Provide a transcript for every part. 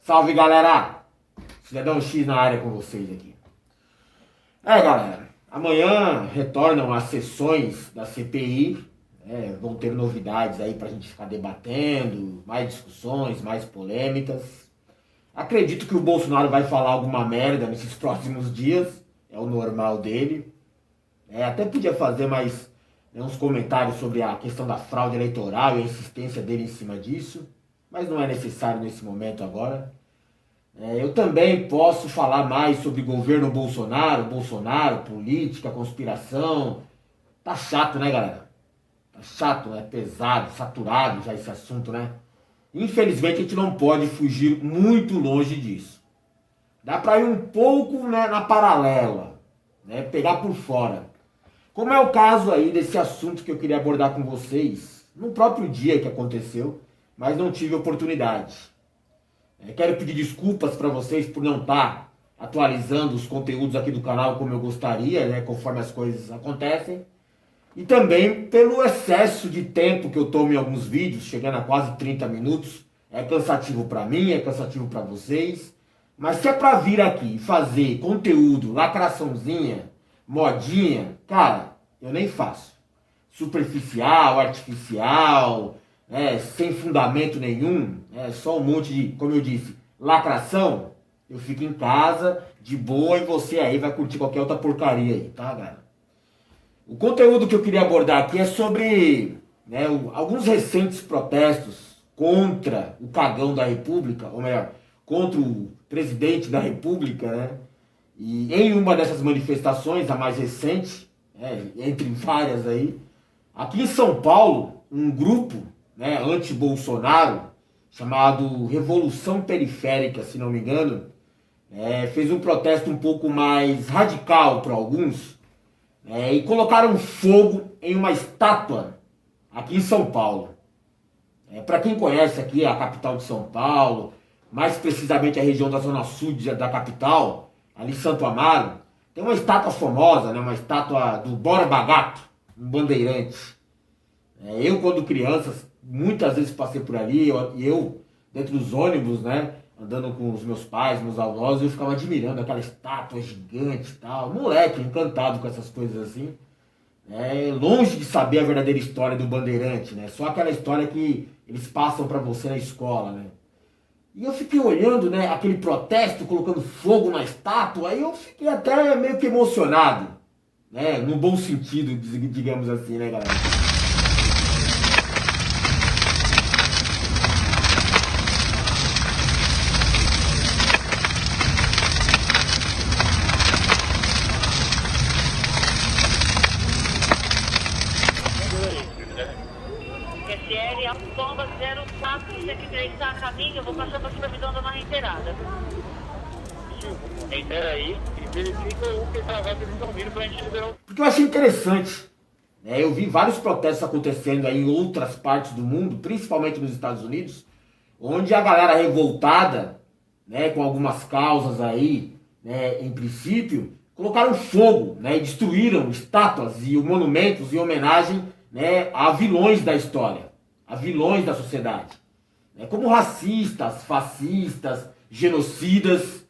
Salve, galera! Cidadão X na área com vocês aqui. Galera, amanhã retornam as sessões da CPI. Vão ter novidades aí pra gente ficar debatendo, mais discussões, mais polêmicas. Acredito que o Bolsonaro vai falar alguma merda nesses próximos dias, é o normal dele. Até podia fazer mais uns comentários sobre a questão da fraude eleitoral e a insistência dele em cima disso, mas não é necessário nesse momento agora. Eu também posso falar mais sobre governo Bolsonaro, política, conspiração. Tá chato, né, galera? Tá chato, né? Pesado, saturado já esse assunto, né? Infelizmente a gente não pode fugir muito longe disso. Dá pra ir um pouco, né, na paralela, né? Pegar por fora. Como é o caso aí desse assunto que eu queria abordar com vocês no próprio dia que aconteceu, mas não tive oportunidade. Quero pedir desculpas para vocês por não estar atualizando os conteúdos aqui do canal como eu gostaria, né, conforme as coisas acontecem. E também pelo excesso de tempo que eu tomo em alguns vídeos, chegando a quase 30 minutos. É cansativo para mim, é cansativo para vocês. Mas se é para vir aqui e fazer conteúdo, lacraçãozinha, modinha, cara, eu nem faço. Superficial, artificial, sem fundamento nenhum, só um monte de, como eu disse, lacração. Eu fico em casa, de boa, e você aí vai curtir qualquer outra porcaria aí, tá, galera? O conteúdo que eu queria abordar aqui é sobre alguns recentes protestos contra o cagão da República, ou melhor, contra o presidente da República, né? E em uma dessas manifestações, a mais recente, entre várias aí, aqui em São Paulo, um grupo anti-Bolsonaro, chamado Revolução Periférica, se não me engano, fez um protesto um pouco mais radical para alguns, e colocaram fogo em uma estátua aqui em São Paulo. Para quem conhece aqui a capital de São Paulo, mais precisamente a região da zona sul da capital, ali em Santo Amaro, tem uma estátua famosa, uma estátua do Borba Gato, um bandeirante. Eu, quando criança, muitas vezes passei por ali, e eu dentro dos ônibus, andando com os meus pais, meus avós, eu ficava admirando aquela estátua gigante e tal. Moleque, encantado com essas coisas assim. Longe de saber a verdadeira história do bandeirante, só aquela história que eles passam pra você na escola, E eu fiquei olhando, aquele protesto, colocando fogo na estátua, aí eu fiquei até meio que emocionado, no bom sentido, digamos assim, galera? Bomba 04-103 está a caminho, eu vou passar para cima da dona reiterada. Reitera aí e verifica o que está ouvindo para a gente liberar. Porque eu achei interessante. Eu vi vários protestos acontecendo aí em outras partes do mundo, principalmente nos Estados Unidos, onde a galera revoltada, com algumas causas aí, em princípio, colocaram fogo, e destruíram estátuas e monumentos em homenagem, a vilões da história. A vilões da sociedade, como racistas, fascistas, genocidas.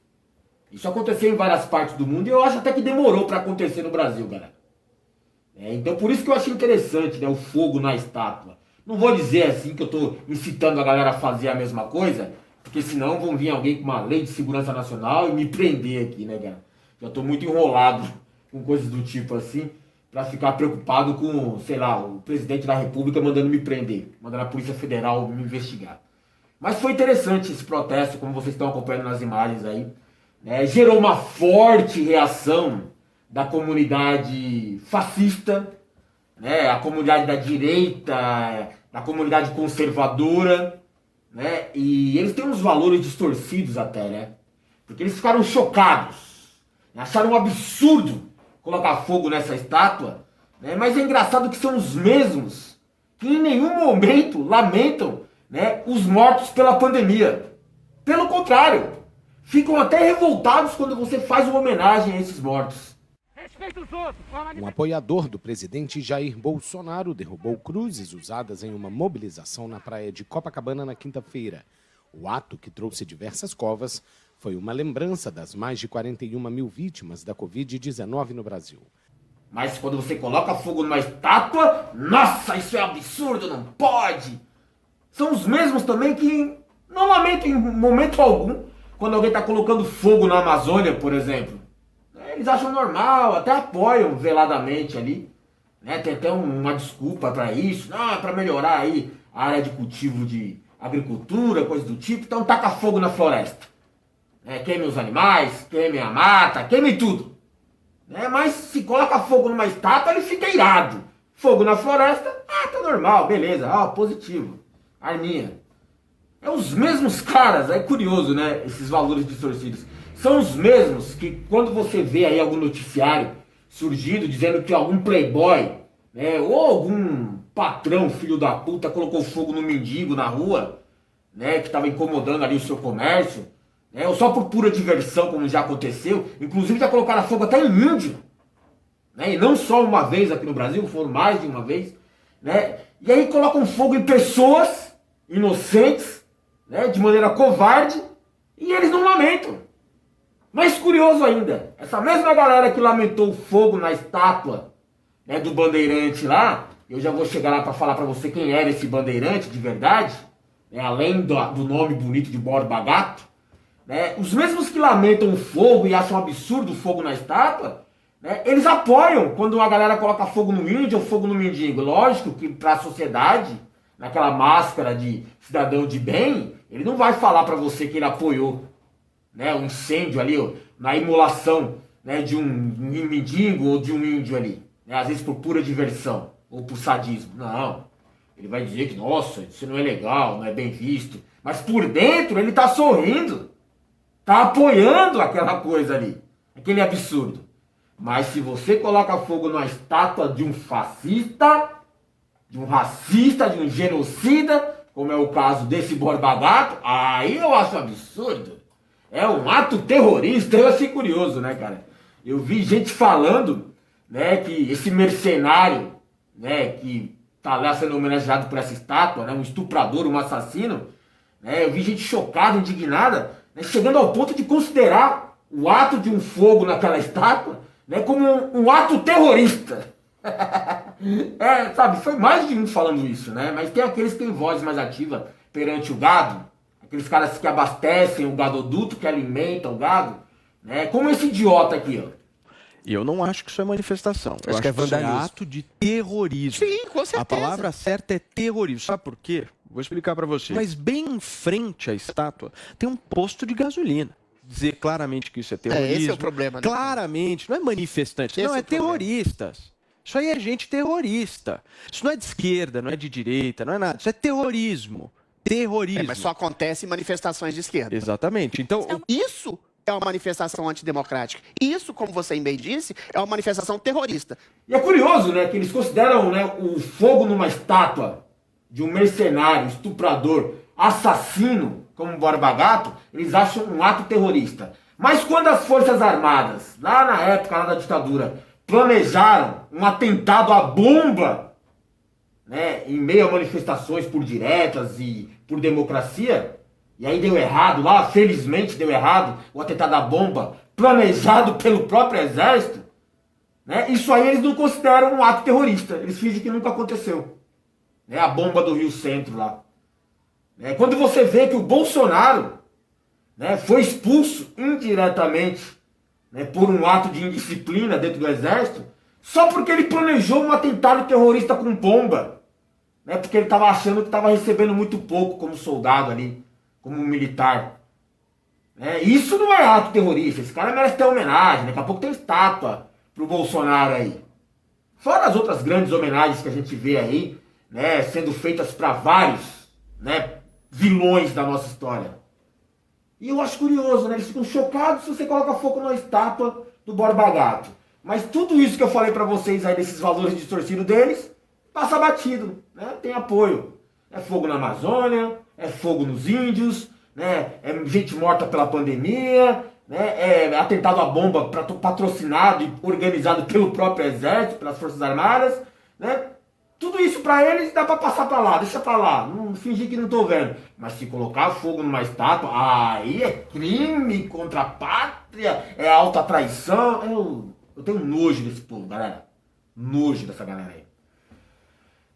Isso aconteceu em várias partes do mundo e eu acho até que demorou para acontecer no Brasil, galera. Então por isso que eu achei interessante, o fogo na estátua. Não vou dizer assim que eu estou incitando a galera a fazer a mesma coisa, porque senão vão vir alguém com uma lei de segurança nacional e me prender aqui, galera. Já estou muito enrolado com coisas do tipo assim, para ficar preocupado com, sei lá, o presidente da República mandando me prender, mandando a Polícia Federal me investigar. Mas foi interessante esse protesto, como vocês estão acompanhando nas imagens aí. Gerou uma forte reação da comunidade fascista, a comunidade da direita, da comunidade conservadora, e eles têm uns valores distorcidos até, porque eles ficaram chocados, acharam um absurdo colocar fogo nessa estátua, mas é engraçado que são os mesmos que em nenhum momento lamentam os mortos pela pandemia. Pelo contrário, ficam até revoltados quando você faz uma homenagem a esses mortos. Um apoiador do presidente Jair Bolsonaro derrubou cruzes usadas em uma mobilização na praia de Copacabana na quinta-feira. O ato, que trouxe diversas covas, foi uma lembrança das mais de 41 mil vítimas da Covid-19 no Brasil. Mas quando você coloca fogo numa estátua, nossa, isso é absurdo, não pode! São os mesmos também que não lamentam em momento algum quando alguém está colocando fogo na Amazônia, por exemplo. Eles acham normal, até apoiam veladamente ali. Né? Tem até uma desculpa para isso, não, é para melhorar aí a área de cultivo de agricultura, coisa do tipo, então taca fogo na floresta. Queime os animais, queime a mata, queime tudo. Mas se coloca fogo numa estátua, ele fica irado. Fogo na floresta, tá normal, beleza, positivo, arminha. É os mesmos caras, é curioso, né, esses valores distorcidos. São os mesmos que quando você vê aí algum noticiário surgindo dizendo que algum playboy, ou algum patrão filho da puta colocou fogo no mendigo na rua, que estava incomodando ali o seu comércio, ou só por pura diversão, como já aconteceu. Inclusive já colocaram fogo até em índio, e não só uma vez aqui no Brasil, foram mais de uma vez, e aí colocam fogo em pessoas inocentes, de maneira covarde, e eles não lamentam. Mais curioso ainda, essa mesma galera que lamentou o fogo na estátua, do bandeirante lá, eu já vou chegar lá para falar para você quem era esse bandeirante de verdade, além do nome bonito de Borba Gato, os mesmos que lamentam o fogo e acham absurdo o fogo na estátua, eles apoiam quando a galera coloca fogo no índio ou fogo no mendigo. Lógico que para a sociedade, naquela máscara de cidadão de bem, ele não vai falar para você que ele apoiou um incêndio ali, na imolação de um mendigo ou de um índio ali, às vezes por pura diversão ou por sadismo. Não, ele vai dizer que, nossa, isso não é legal, não é bem visto, mas por dentro ele tá sorrindo, tá apoiando aquela coisa ali, aquele absurdo. Mas se você coloca fogo numa estátua de um fascista, de um racista, de um genocida, como é o caso desse Borba Gato, aí eu acho absurdo. É um ato terrorista. Eu achei curioso, cara? Eu vi gente falando, que esse mercenário, que tá lá sendo homenageado por essa estátua, um estuprador, um assassino, eu vi gente chocada, indignada, chegando ao ponto de considerar o ato de um fogo naquela estátua, como um ato terrorista. Sabe, foi mais de um falando isso, mas tem aqueles que têm voz mais ativa perante o gado, aqueles caras que abastecem o gadoduto, que alimentam o gado, como esse idiota aqui, ó. E eu não acho que isso é manifestação. Eu acho que é vandalismo. Isso é ato de terrorismo. Sim, com certeza. A palavra certa é terrorismo. Sabe por quê? Vou explicar para você. Mas bem em frente à estátua tem um posto de gasolina. Dizer claramente que isso é terrorismo. Esse é o problema, né? Claramente, não é manifestante, não, é terroristas. Isso aí é gente terrorista. Isso não é de esquerda, não é de direita, não é nada. Isso é terrorismo. Terrorismo. Mas só acontece em manifestações de esquerda. Exatamente. Então, isso é uma manifestação antidemocrática. Isso, como você bem disse, é uma manifestação terrorista. E é curioso, que eles consideram o fogo numa estátua de um mercenário, estuprador, assassino, como Borba Gato, eles acham um ato terrorista. Mas quando as Forças Armadas, lá na época lá da ditadura, planejaram um atentado à bomba, em meio a manifestações por diretas e por democracia, e aí deu errado lá, felizmente deu errado, o atentado à bomba, planejado pelo próprio exército, isso aí eles não consideram um ato terrorista, eles fingem que nunca aconteceu. A bomba do Rio Centro lá. Quando você vê que o Bolsonaro foi expulso indiretamente por um ato de indisciplina dentro do exército, só porque ele planejou um atentado terrorista com bomba, porque ele estava achando que estava recebendo muito pouco como soldado ali, como militar. Isso não é ato terrorista, esse cara merece ter homenagem, daqui a pouco tem estátua pro Bolsonaro aí. Fora as outras grandes homenagens que a gente vê aí, sendo feitas para vários, vilões da nossa história. E eu acho curioso, eles ficam chocados se você coloca fogo na estátua do Borba Gato. Mas tudo isso que eu falei para vocês aí, desses valores distorcidos deles, passa batido, tem apoio. É fogo na Amazônia, é fogo nos índios, é gente morta pela pandemia, é atentado à bomba patrocinado e organizado pelo próprio exército, pelas Forças Armadas, Tudo isso pra eles dá pra passar pra lá, deixa pra lá, não fingir que não tô vendo. Mas se colocar fogo numa estátua, aí é crime contra a pátria, é alta traição. Eu tenho nojo desse povo, galera. Nojo dessa galera aí.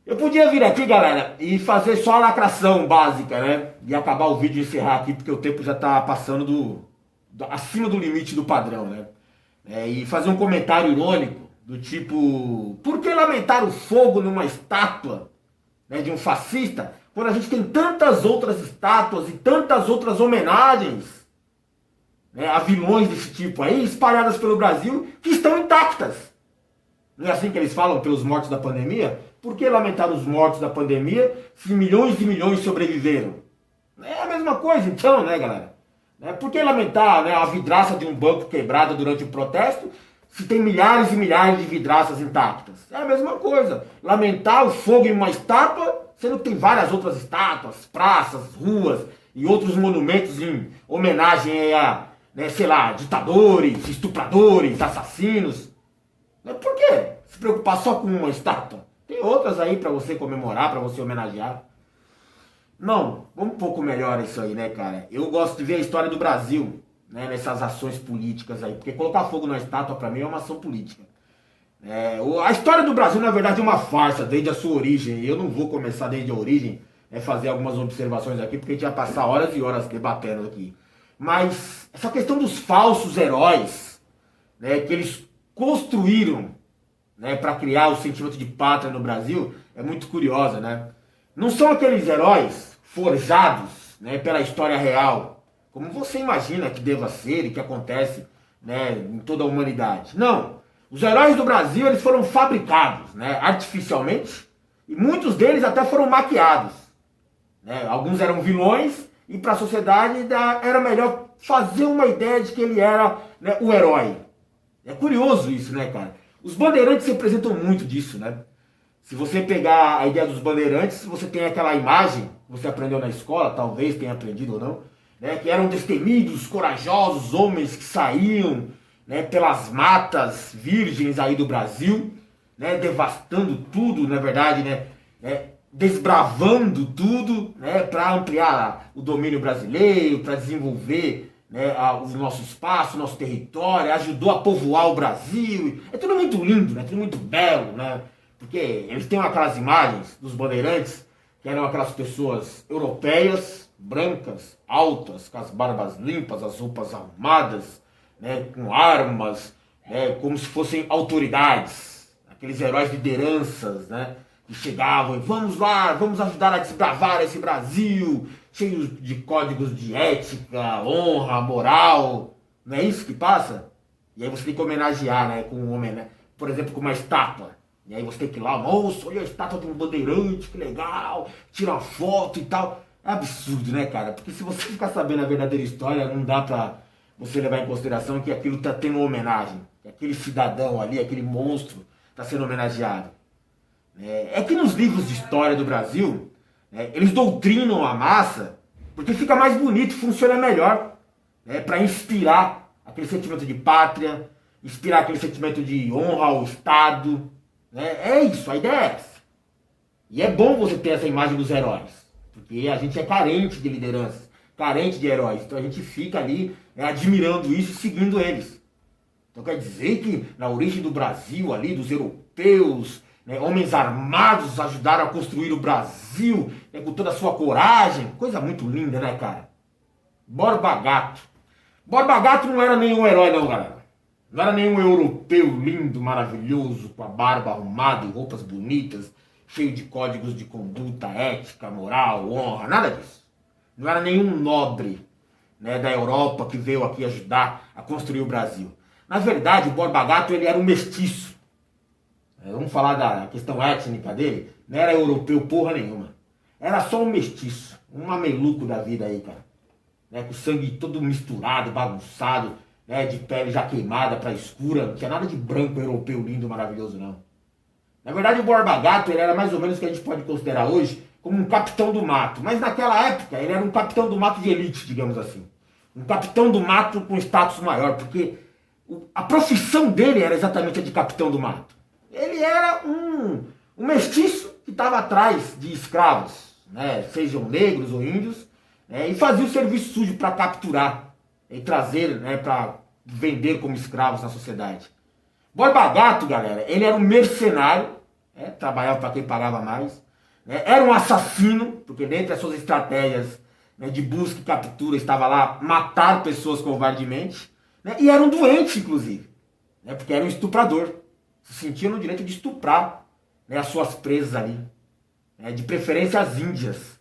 Eu podia vir aqui, galera, e fazer só a lacração básica, né? E acabar o vídeo e encerrar aqui, porque o tempo já tá passando acima do limite do padrão, né? E fazer um comentário irônico, do tipo, por que lamentar o fogo numa estátua, né, de um fascista, quando a gente tem tantas outras estátuas e tantas outras homenagens, né, a vilões desse tipo aí, espalhadas pelo Brasil, que estão intactas. Não é assim que eles falam pelos mortos da pandemia? Por que lamentar os mortos da pandemia se milhões e milhões sobreviveram? É a mesma coisa então, né, galera? Por que lamentar, né, a vidraça de um banco quebrada durante o protesto se tem milhares e milhares de vidraças intactas? É a mesma coisa. Lamentar o fogo em uma estátua, sendo que tem várias outras estátuas, praças, ruas e outros monumentos em homenagem a, né, sei lá, ditadores, estupradores, assassinos. Por quê se preocupar só com uma estátua? Tem outras aí pra você comemorar, pra você homenagear. Não, vamos um pouco melhor isso aí, né, cara? Eu gosto de ver a história do Brasil, né, nessas ações políticas aí, porque colocar fogo na estátua pra mim é uma ação política. A história do Brasil, na verdade, é uma farsa desde a sua origem, e eu não vou começar desde a origem, fazer algumas observações aqui, porque a gente vai passar horas e horas debatendo aqui. Mas essa questão dos falsos heróis, né, que eles construíram, né, para criar o sentimento de pátria no Brasil, é muito curiosa, né? Não são aqueles heróis forjados, né, pela história real, como você imagina que deva ser e que acontece, né, em toda a humanidade. Não. Os heróis do Brasil, eles foram fabricados, né, artificialmente, e muitos deles até foram maquiados. Né? Alguns eram vilões e para a sociedade era melhor fazer uma ideia de que ele era, né, o herói. É curioso isso, né, cara? Os bandeirantes representam muito disso, né? Se você pegar a ideia dos bandeirantes, você tem aquela imagem que você aprendeu na escola, talvez tenha aprendido ou não, né, que eram destemidos, corajosos homens que saíam, né, pelas matas virgens aí do Brasil, né, devastando tudo, na verdade, né, desbravando tudo, né, para ampliar o domínio brasileiro, para desenvolver, né, o nosso espaço, o nosso território, ajudou a povoar o Brasil. É tudo muito lindo, né, tudo muito belo, né, porque eles têm aquelas imagens dos bandeirantes que eram aquelas pessoas europeias, brancas, altas, com as barbas limpas, as roupas arrumadas, né, com armas, né, como se fossem autoridades, aqueles heróis de lideranças, né, que chegavam e vamos lá, vamos ajudar a desbravar esse Brasil, cheio de códigos de ética, honra, moral. Não é isso que passa? E aí você tem que homenagear, né, com um homem, né, por exemplo, com uma estátua. E aí você tem que ir lá, moço, olha a estátua de um bandeirante, que legal, tira uma foto e tal. É absurdo, né, cara? Porque se você ficar sabendo a verdadeira história, não dá pra você levar em consideração que aquilo tá tendo uma homenagem. Que aquele cidadão ali, aquele monstro, tá sendo homenageado. É que nos livros de história do Brasil, né, eles doutrinam a massa porque fica mais bonito, funciona melhor, né, para inspirar aquele sentimento de pátria, inspirar aquele sentimento de honra ao Estado. É isso, a ideia é essa. E é bom você ter essa imagem dos heróis, porque a gente é carente de lideranças, carente de heróis. Então a gente fica ali, né, admirando isso e seguindo eles. Então quer dizer que na origem do Brasil ali, dos europeus, né, homens armados ajudaram a construir o Brasil, né, com toda a sua coragem. Coisa muito linda, né, cara? Borba Gato. Borba Gato não era nenhum herói não, galera. Não era nenhum europeu lindo, maravilhoso, com a barba arrumada e roupas bonitas, cheio de códigos de conduta, ética, moral, honra, nada disso. Não era nenhum nobre, né, da Europa que veio aqui ajudar a construir o Brasil. Na verdade, o Borba Gato, ele era um mestiço. Vamos falar da questão étnica dele. Não era europeu porra nenhuma. Era só um mestiço, um mameluco da vida aí, cara. Né, com o sangue todo misturado, bagunçado, né, de pele já queimada pra escura, não tinha nada de branco europeu lindo, maravilhoso, não. Na verdade, o Borba Gato, ele era mais ou menos o que a gente pode considerar hoje como um capitão do mato. Mas naquela época, ele era um capitão do mato de elite, digamos assim. Um capitão do mato com status maior, porque a profissão dele era exatamente a de capitão do mato. Ele era um mestiço que estava atrás de escravos, né, sejam negros ou índios, e fazia o serviço sujo para capturar e trazer, né, para vender como escravos na sociedade. Borba Gato, galera, ele era um mercenário, trabalhava para quem pagava mais, né, era um assassino, porque dentre as suas estratégias, né, de busca e captura estava lá matar pessoas covardemente, né, e era um doente, inclusive, né, porque era um estuprador, se sentia no direito de estuprar, né, as suas presas ali, né, de preferência as índias.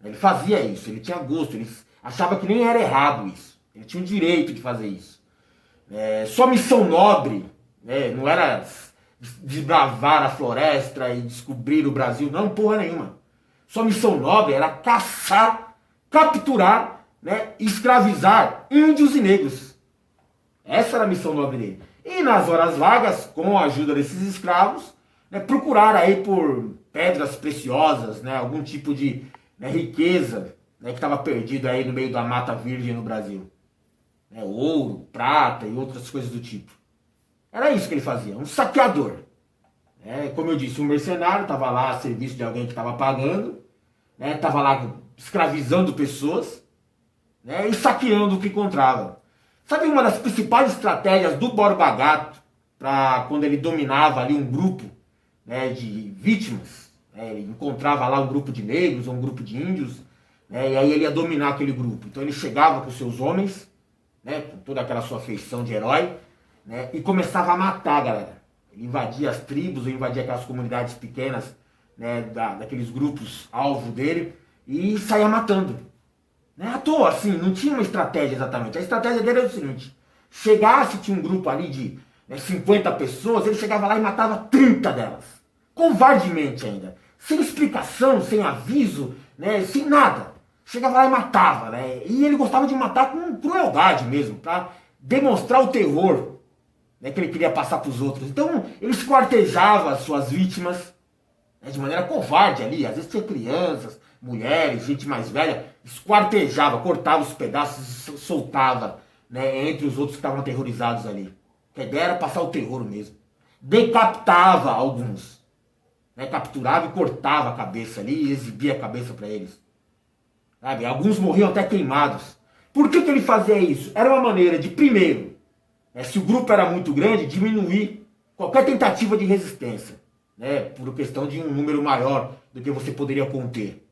Ele fazia isso, ele tinha gosto, ele achava que nem era errado isso, ele tinha o direito de fazer isso. Sua missão nobre, né, não era desbravar a floresta e descobrir o Brasil, não, porra nenhuma. Sua missão nobre era caçar, capturar, né, e escravizar índios e negros. Essa era a missão nobre dele. E nas horas vagas, com a ajuda desses escravos, né, procurar aí por pedras preciosas, né, algum tipo de, né, riqueza, né, que estava perdido aí no meio da mata virgem no Brasil. Ouro, prata e outras coisas do tipo. Era isso que ele fazia, um saqueador. Como eu disse, um mercenário, estava lá a serviço de alguém que estava pagando, estava lá escravizando pessoas, né, e saqueando o que encontrava. Sabe uma das principais estratégias do Borba Gato para quando ele dominava ali um grupo, né, de vítimas? Ele encontrava lá um grupo de negros ou um grupo de índios, né, e aí ele ia dominar aquele grupo. Então ele chegava com seus homens, né, com toda aquela sua feição de herói, né, e começava a matar, galera. Ele invadia as tribos, ou invadia aquelas comunidades pequenas, né, daqueles grupos alvo dele, e saía matando. Né, à toa, assim, não tinha uma estratégia exatamente. A estratégia dele era o seguinte: chegasse, tinha um grupo ali de, né, 50 pessoas, ele chegava lá e matava 30 delas. Covardemente ainda. Sem explicação, sem aviso, né, sem nada. Chegava lá e matava, né? E ele gostava de matar com crueldade mesmo, para demonstrar o terror, né, que ele queria passar para os outros. Então, ele esquartejava as suas vítimas, né, de maneira covarde ali. Às vezes tinha crianças, mulheres, gente mais velha, esquartejava, cortava os pedaços e soltava, né, entre os outros que estavam aterrorizados ali. A ideia era passar o terror mesmo. Decapitava alguns, né, capturava e cortava a cabeça ali e exibia a cabeça para eles. Sabe? Alguns morriam até queimados. Por que ele fazia isso? Era uma maneira de, primeiro, se o grupo era muito grande, diminuir qualquer tentativa de resistência, né, por questão de um número maior do que você poderia conter.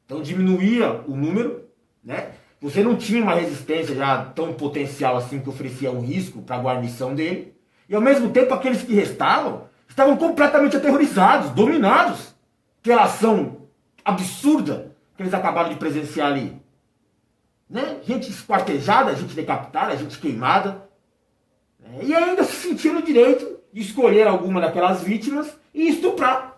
Então diminuía o número, né? Você não tinha uma resistência já tão potencial assim que oferecia um risco para a guarnição dele. E ao mesmo tempo aqueles que restavam estavam completamente aterrorizados, dominados pela ação absurda que eles acabaram de presenciar ali. Né? Gente esquartejada, gente decapitada, gente queimada. Né? E ainda se sentindo o direito de escolher alguma daquelas vítimas e estuprar.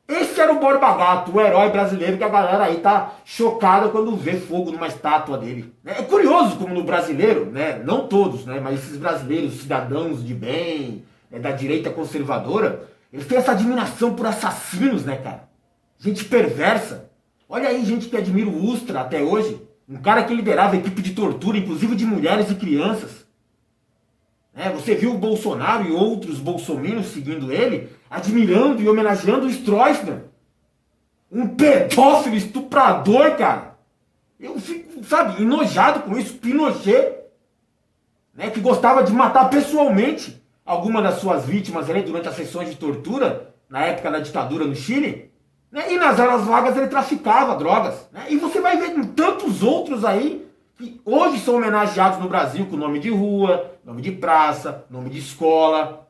Esse era o Borba Gato, o herói brasileiro que a galera aí tá chocada quando vê fogo numa estátua dele. É curioso como no brasileiro, né, não todos, né, mas esses brasileiros, cidadãos de bem, da direita conservadora, eles têm essa admiração por assassinos, né, cara? Gente perversa. Olha aí, gente que admira o Ustra até hoje. Um cara que liderava a equipe de tortura, inclusive de mulheres e crianças. Você viu o Bolsonaro e outros bolsominions seguindo ele, admirando e homenageando o Stroessner. Um pedófilo estuprador, cara. Eu fico, sabe, enojado com isso, Pinochet, né, que gostava de matar pessoalmente alguma das suas vítimas ali durante as sessões de tortura, na época da ditadura no Chile. Né, e nas horas vagas ele traficava drogas. Né, e você vai ver tantos outros aí, que hoje são homenageados no Brasil com nome de rua, nome de praça, nome de escola,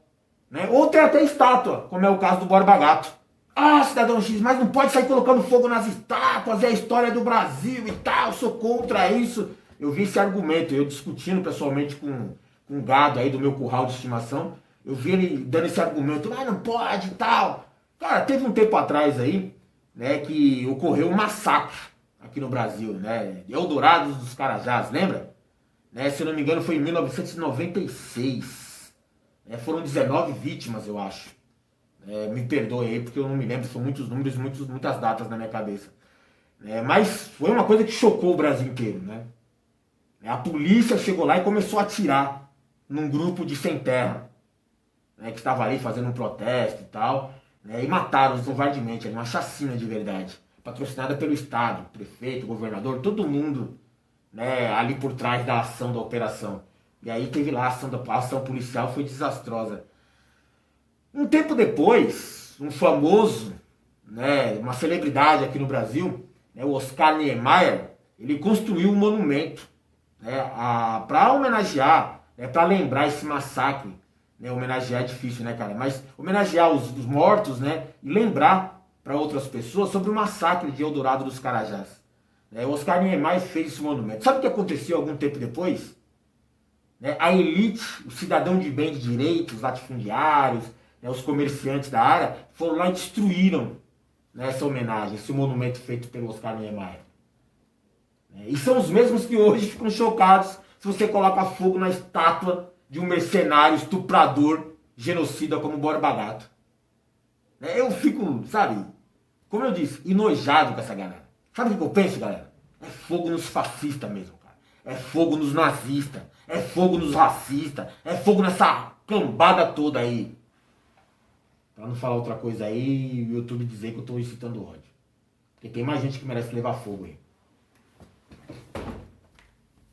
né? Ou tem até estátua, como é o caso do Borba Gato. Ah, cidadão X, mas não pode sair colocando fogo nas estátuas, é a história do Brasil e tal, sou contra isso. Eu vi esse argumento, eu discutindo pessoalmente com um gado aí do meu curral de estimação, eu vi ele dando esse argumento, mas não pode e tal. Cara, teve um tempo atrás aí, né, que ocorreu um massacre aqui no Brasil, né? Eldorado dos Carajás, lembra? Né? Se eu não me engano, foi em 1996. Foram 19 vítimas, eu acho. Me perdoe aí, porque eu não me lembro, são muitos números, muitas datas na minha cabeça. Mas foi uma coisa que chocou o Brasil inteiro, né? A polícia chegou lá e começou a atirar num grupo de sem terra, né, que estava ali fazendo um protesto e tal. né, e mataram covardemente, era uma chacina de verdade, patrocinada pelo Estado, prefeito, governador, todo mundo, né, ali por trás da ação da operação. E aí teve lá a ação policial, foi desastrosa. Um tempo depois, um famoso, né, uma celebridade aqui no Brasil, né, o Oscar Niemeyer, ele construiu um monumento, né, para homenagear, né, para lembrar esse massacre. Né, homenagear é difícil, né, cara? Mas homenagear os mortos, né, e lembrar para outras pessoas sobre o massacre de Eldorado dos Carajás. Né, o Oscar Niemeyer fez esse monumento. Sabe o que aconteceu algum tempo depois? Né, a elite, o cidadão de bem de direito, os latifundiários, né, os comerciantes da área, foram lá e destruíram, né, essa homenagem, esse monumento feito pelo Oscar Niemeyer. E são os mesmos que hoje ficam chocados se você coloca fogo na estátua de um mercenário, estuprador, genocida como Borba Gato. Eu fico, sabe, como eu disse, enojado com essa galera. Sabe o que eu penso, galera? É fogo nos fascistas mesmo, cara. É fogo nos nazistas. É fogo nos racistas. É fogo nessa cambada toda aí. Pra não falar outra coisa aí, o YouTube dizer que eu tô incitando ódio. Porque tem mais gente que merece levar fogo aí.